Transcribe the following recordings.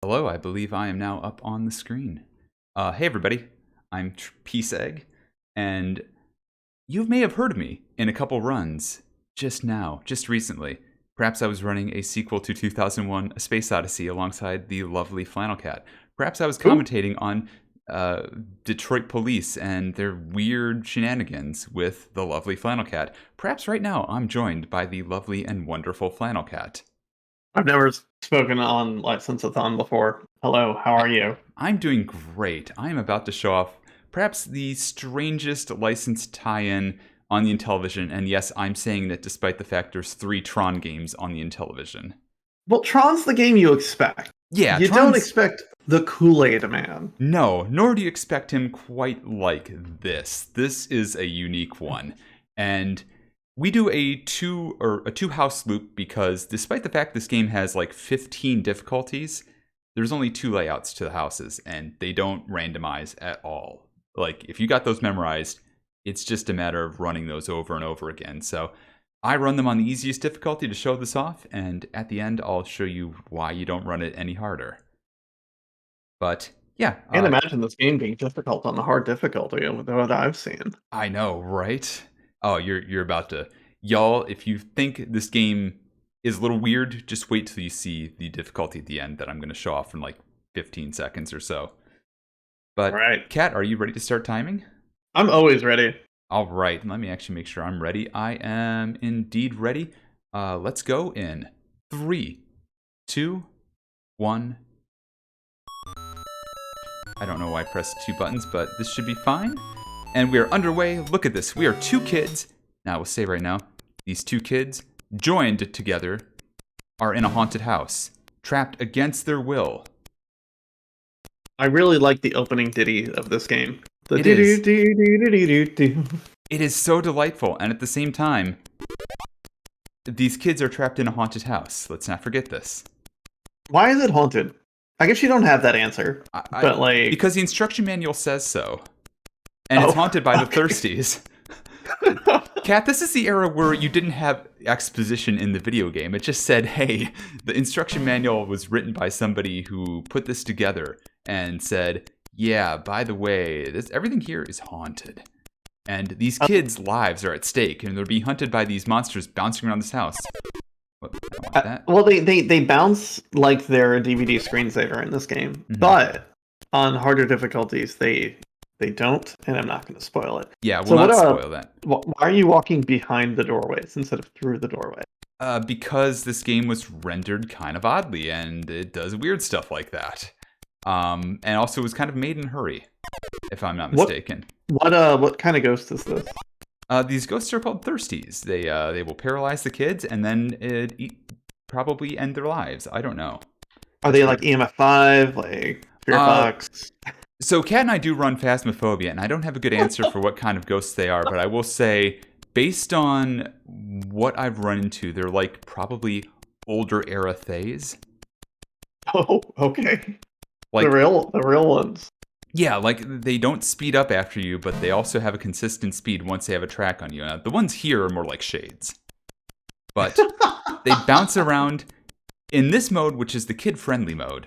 Hello, I believe I am now up on the screen. Hey everybody, I'm peaceegg, and you may have heard of me in a couple runs just now, just recently. Perhaps I was running a sequel to 2001: A Space Odyssey alongside the lovely Flannel Cat. Perhaps I was Ooh, commentating on Detroit police and their weird shenanigans with the lovely Flannel Cat. Perhaps right now I'm joined by the lovely and wonderful Flannel Cat. I've never spoken on License-a-thon before. Hello, how I, are you? I'm doing great. I am about to show off perhaps the strangest licensed tie-in on the Intellivision, and yes, I'm saying that despite the fact there's 3 Tron games on the Intellivision. Well, Tron's the game you expect. Yeah, You don't Tron's expect the Kool Aid Man. no, nor do you expect him quite like this. This is a unique one, and we do a two house loop because despite the fact this game has like 15 difficulties, there's only 2 layouts to the houses, and they don't randomize at all. Like, if you got those memorized, it's just a matter of running those over and over again. So I run them on the easiest difficulty to show this off, and at the end, I'll show you why you don't run it any harder. But yeah, Can't imagine this game being difficult on the hard difficulty with what I've seen. I know, right? Oh, you're about to, y'all. If you think this game is a little weird, just wait till you see the difficulty at the end that I'm going to show off in like 15 seconds or so. All But right. Kat, are you ready to start timing? I'm always ready. All right, let me actually make sure I'm ready. I am indeed ready. Let's go in 3, 2, 1. I don't know why I pressed 2 buttons, but this should be fine. And we are underway. Look at this. We are 2 kids. Now, we'll say right now, these 2 kids, joined together, are in a haunted house, trapped against their will. I really like the opening ditty of this game. The It do do is. do do do do do. It is so delightful, and at the same time, these kids are trapped in a haunted house. Let's not forget this. Why is it haunted? I guess you don't have that answer, but Because the instruction manual says so, and it's oh, haunted by the okay. thirsties. Kat, this is the era where you didn't have exposition in the video game. It just said, hey, the instruction manual was written by somebody who put this together and said, yeah, by the way, everything here is haunted. And these kids' lives are at stake, and they're being hunted by these monsters bouncing around this house. What, I don't want that. Well, they bounce like they're DVD screensaver in this game, Mhm. but on harder difficulties they don't, and I'm not going to spoil it. Yeah, So we'll what not spoil that. why are you walking behind the doorways instead of through the doorway? Because this game was rendered kind of oddly, and it does weird stuff like that. And also it was kind of made in a hurry, if I'm not What mistaken. what kind of ghost is this? These ghosts are called thirsties. They will paralyze the kids and then probably end their lives. I don't know. Are they like EMF 5, like Spirit Uh, Box? so Kat and I do run Phasmophobia, and I don't have a good answer for what kind of ghosts they are, but I will say, based on what I've run into, they're like probably older era Thays. Oh, okay. Like, The real ones. yeah, like they don't speed up after you, but they also have a consistent speed once they have a track on you. Now, the ones here are more like shades, but they bounce around in this mode, which is the kid-friendly mode.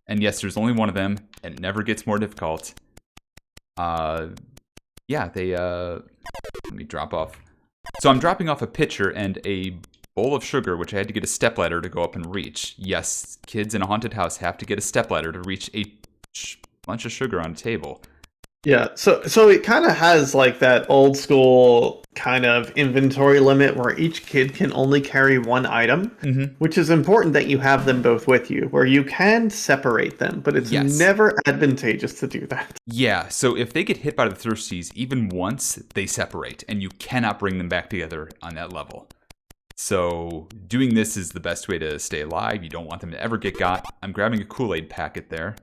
And yes, there's only one of them, and it never gets more difficult. Yeah, let me drop off. So I'm dropping off a pitcher and a bowl of sugar, which I had to get a stepladder to go up and reach. Yes, kids in a haunted house have to get a stepladder to reach a bunch of sugar on a table. Yeah, so it kind of has like that old school kind of inventory limit where each kid can only carry one item, Mm-hmm. which is important that you have them both with you, where you can separate them, but it's Yes. never advantageous to do that. Yeah, so if they get hit by the thirsties even once, they separate, and you cannot bring them back together on that level. So doing this is the best way to stay alive. You don't want them to ever get got. I'm grabbing a Kool Aid packet there.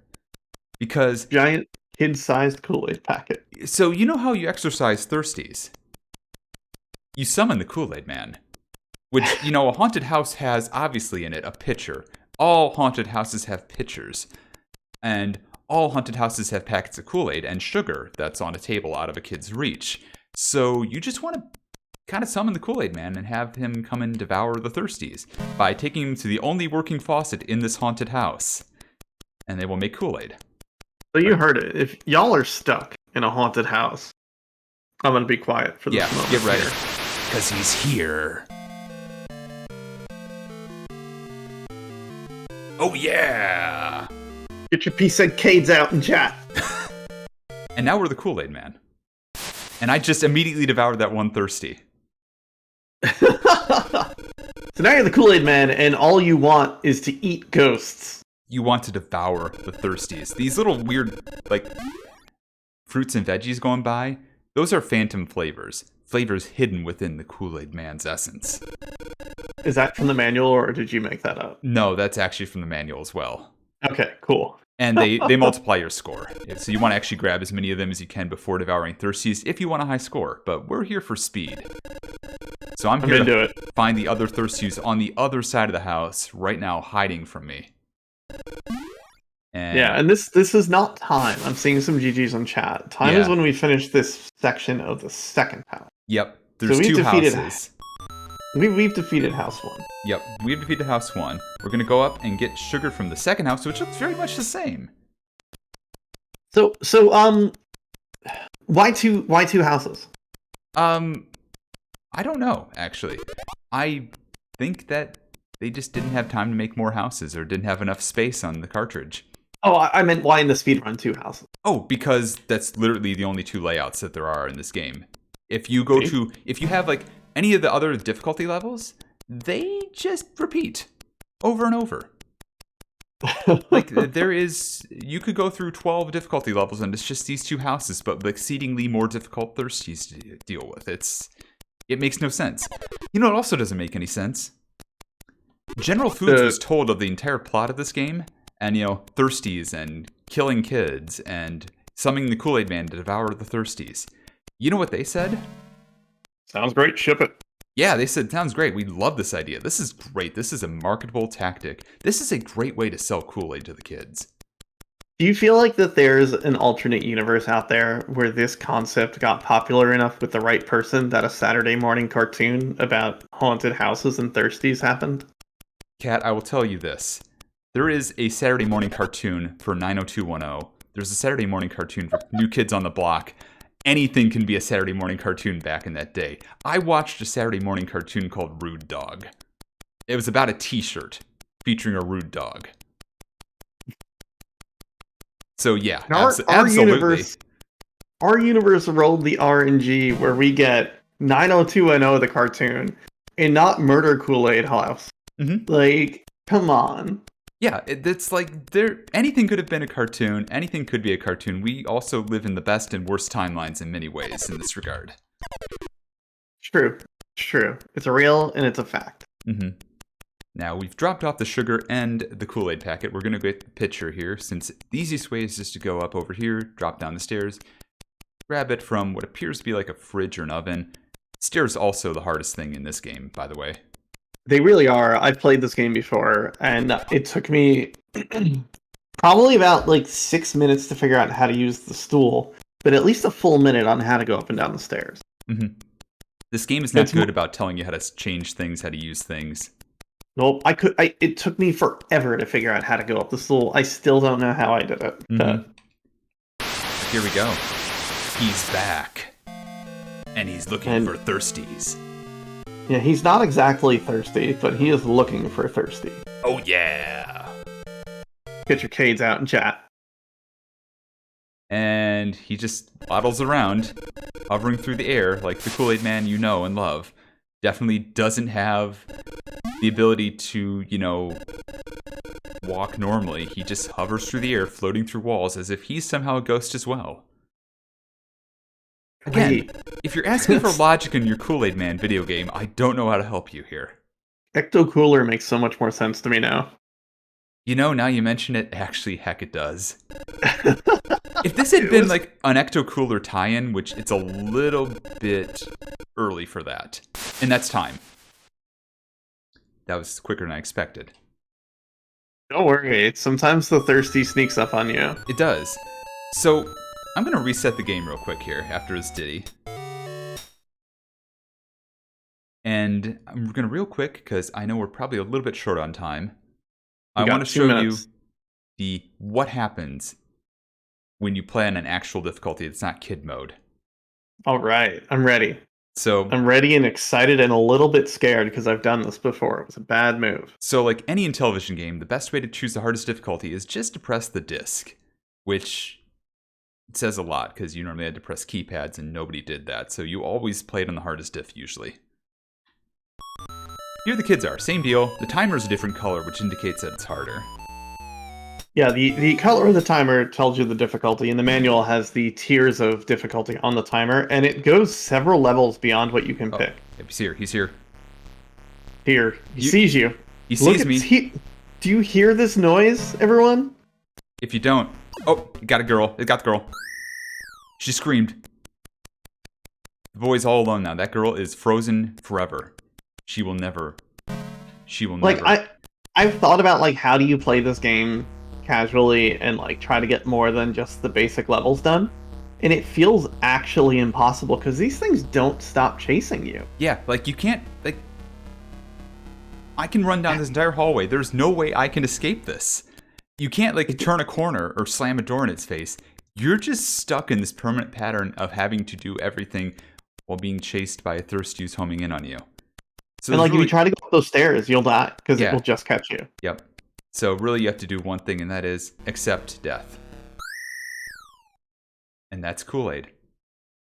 Because, Giant kid-sized Kool-Aid packet. so you know how you exorcise thirsties? You summon the Kool Aid Man. Which, a haunted house has, obviously, in it, a pitcher. All haunted houses have pitchers. And all haunted houses have packets of Kool Aid and sugar that's on a table out of a kid's reach. So you just want to kind of summon the Kool Aid Man and have him come and devour the thirsties by taking him to the only working faucet in this haunted house. and they will make Kool-Aid. So you heard it. If y'all are stuck in a haunted house, I'm gonna be quiet for this moment. Get ready, because he's here. Oh yeah! Get your peaceegg out and chat. And now we're the Kool Aid Man. And I just immediately devoured that one thirsty. So now you're the Kool Aid Man, and all you want is to eat ghosts. You want to devour the thirsties. These little weird, like, fruits and veggies going by, those are phantom flavors. Flavors hidden within the Kool Aid Man's essence. Is that from the manual, or did you make that up? No, that's actually from the manual as well. Okay, cool. And they multiply your score. So you want to actually grab as many of them as you can before devouring thirsties if you want a high score. But we're here for speed. So I'm here to find the other thirsties on the other side of the house right now, hiding from me. And this is not time. I'm seeing some GGs on chat. Time is when we finish this section of the second house. Yep. There's two houses. We've defeated house 1. Yep, we've defeated house 1. We're going to go up and get sugar from the second house, which looks very much the same. So why two houses? I don't know, actually. I think that they just didn't have time to make more houses or didn't have enough space on the cartridge. Oh, I meant why in the speedrun 2 houses? Oh, because that's literally the only 2 layouts that there are in this game. If you go to, if you have like any of the other difficulty levels, they just repeat over and over. Like you could go through 12 difficulty levels and it's just these 2 houses, but exceedingly more difficult thirsties to deal with. It makes no sense. You know, it also doesn't make any sense. General Foods was told of the entire plot of this game, and thirsties and killing kids and summoning the Kool Aid Man to devour the thirsties. You know what they said? Sounds great. Ship it. Yeah, they said, sounds great. We love this idea. This is great. This is a marketable tactic. This is a great way to sell Kool-Aid to the kids. Do you feel like that there's an alternate universe out there where this concept got popular enough with the right person that a Saturday morning cartoon about haunted houses and thirsties happened? Kat, I will tell you this. There is a Saturday morning cartoon for 90210. There's a Saturday morning cartoon for New Kids on the Block. Anything can be a Saturday morning cartoon back in that day. I watched a Saturday morning cartoon called Rude Dog. It was about a t-shirt featuring a rude dog. So yeah, absolutely. Our universe rolled the RNG where we get 90210 the cartoon and not Murder Kool-Aid House. Mm-hmm. Like, come on. Yeah, it's like anything could have been a cartoon. Anything could be a cartoon. We also live in the best and worst timelines in many ways in this regard. True. It's true. It's a real and it's a fact. Mm-hmm. Now, we've dropped off the sugar and the Kool-Aid packet. We're going to get the pitcher here, since the easiest way is just to go up over here, drop down the stairs, grab it from what appears to be like a fridge or an oven. Stairs also the hardest thing in this game, by the way. They really are. I've played this game before, and it took me probably about 6 minutes to figure out how to use the stool, but at least a full minute on how to go up and down the stairs. Mm-hmm. This game is not good about telling you how to change things, how to use things. Nope, it took me forever to figure out how to go up the stool. I still don't know how I did it. Mm-hmm. Here we go. He's back. And he's looking for thirsties. Yeah, he's not exactly thirsty, but he is looking for thirsty. Oh yeah. Get your Cades out and chat. And he just waddles around, hovering through the air like the Kool Aid Man you know and love. Definitely doesn't have the ability to, walk normally. He just hovers through the air, floating through walls as if he's somehow a ghost as well. Again, if you're asking for logic in your Kool Aid Man video game, I don't know how to help you here. Ecto Cooler makes so much more sense to me now. Now you mention it, actually, heck, it does. If this had been like an Ecto Cooler tie-in, which it's a little bit early for that, and that's time. That was quicker than I expected. Don't worry, sometimes the thirsty sneaks up on you. It does. So, I'm going to reset the game real quick here after this ditty. And I'm going to real quick, because I know we're probably a little bit short on time. I want to show you the what happens when you play on an actual difficulty. It's not kid mode. All right, I'm ready. So, I'm ready and excited and a little bit scared because I've done this before. It was a bad move. like any Intellivision game, the best way to choose the hardest difficulty is just to press the disc, which says a lot because you normally had to press keypads and nobody did that. So you always played on the hardest diff usually. Here the kids are. Same deal. The timer is a different color, which indicates that it's harder. Yeah, the color of the timer tells you the difficulty, and the manual has the tiers of difficulty on the timer, and it goes several levels beyond what you can pick. He's here. He's here. Here, he sees you. He sees me. Do you hear this noise, everyone? If you don't... Oh, it got a girl. It got the girl. She screamed. The boy's all alone now. That girl is frozen forever. She will never... I've thought about, like, how do you play this game casually and, like, try to get more than just the basic levels done? And it feels actually impossible, because these things don't stop chasing you. Yeah, like, you can't... Like, I can run down this entire hallway. There's no way I can escape this. You can't, like, turn a corner or slam a door in its face. You're just stuck in this permanent pattern of having to do everything while being chased by a thirst who's homing in on you. So and, like, if you try to go up those stairs, you'll die, because it will just catch you. Yep. So, really, you have to do one thing, and that is accept death. And that's Kool Aid.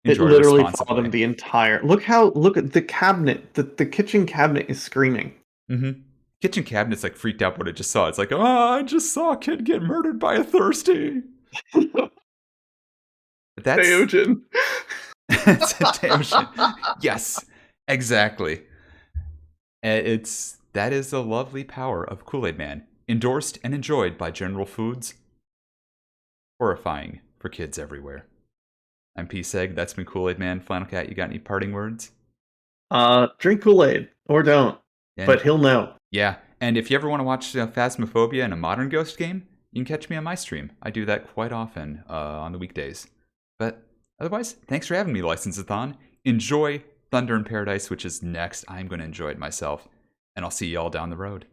It literally followed him the entire... Look at the cabinet. The kitchen cabinet is screaming. Mm-hmm. Kitchen cabinet's, like, freaked out what it just saw. It's like, oh, I just saw a kid get murdered by a thirsty. That's... Diogen. It's a Diogen. Yes, exactly. That is the lovely power of Kool Aid Man. Endorsed and enjoyed by General Foods. Horrifying for kids everywhere. I'm peaceegg. That's been Kool Aid Man. Flannel Cat, you got any parting words? Drink Kool-Aid. Or don't. But he'll know. Yeah. And if you ever want to watch Phasmophobia in a modern Ghost game, you can catch me on my stream. I do that quite often on the weekdays. But otherwise, thanks for having me, License-a-thon. Enjoy Thunder in Paradise, which is next. I'm going to enjoy it myself. And I'll see you all down the road.